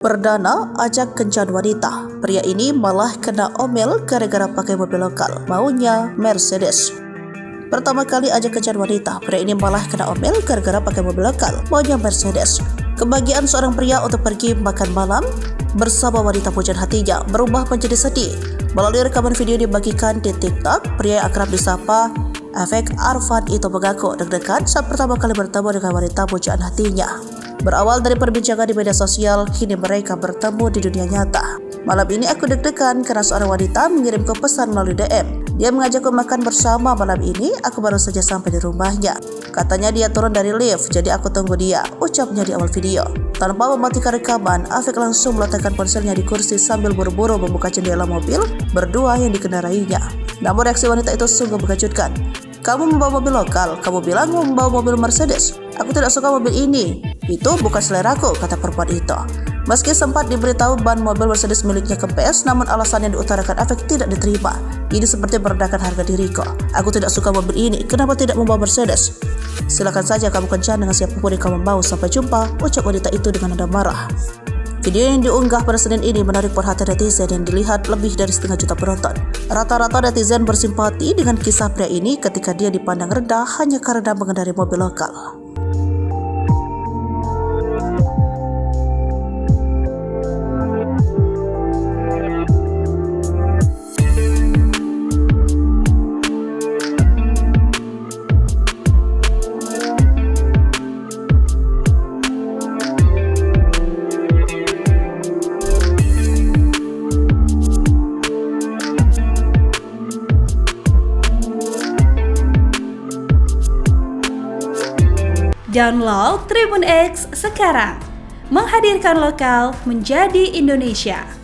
Perdana ajak kencan wanita. Pria ini malah kena omel gara-gara pakai mobil lokal. Maunya Mercedes. Pertama kali ajak kencan wanita, pria ini malah kena omel gara-gara pakai mobil lokal. Maunya Mercedes. Kebahagiaan seorang pria untuk pergi makan malam bersama wanita pujaan hatinya berubah menjadi sedih. Melalui rekaman video dibagikan di TikTok, pria yang akrab disapa Efek Arfan itu mengaku deg-degan saat pertama kali bertemu dengan wanita pujaan hatinya. Berawal dari perbincangan di media sosial, kini mereka bertemu di dunia nyata. Malam ini aku deg-degan karena seorang wanita mengirimku pesan melalui DM. Dia mengajakku makan bersama malam ini, aku baru saja sampai di rumahnya. Katanya dia turun dari lift, jadi aku tunggu dia, ucapnya di awal video. Tanpa mematikan rekaman, Afik langsung meletakkan ponselnya di kursi sambil buru-buru membuka jendela mobil berdua yang dikendarainya. Namun reaksi wanita itu sungguh mengejutkan. Kamu membawa mobil lokal, kamu bilang membawa mobil Mercedes. Aku tidak suka mobil ini. Itu bukan seleraku, kata perempuan itu. Meski sempat diberitahu ban mobil Mercedes miliknya kempes, namun alasan yang diutarakan Afik tidak diterima. Ini seperti merendahkan harga diriku. Aku tidak suka mobil ini, kenapa tidak membawa Mercedes? Silakan saja kamu kencan dengan siapapun yang kamu mau. Sampai jumpa, ucap wanita itu dengan nada marah. Video yang diunggah pada Senin ini menarik perhatian netizen yang dilihat lebih dari 1,5 juta penonton. Rata-rata netizen bersimpati dengan kisah pria ini ketika dia dipandang rendah hanya karena mengendarai mobil lokal. Download Tribun X sekarang, menghadirkan lokal menjadi Indonesia.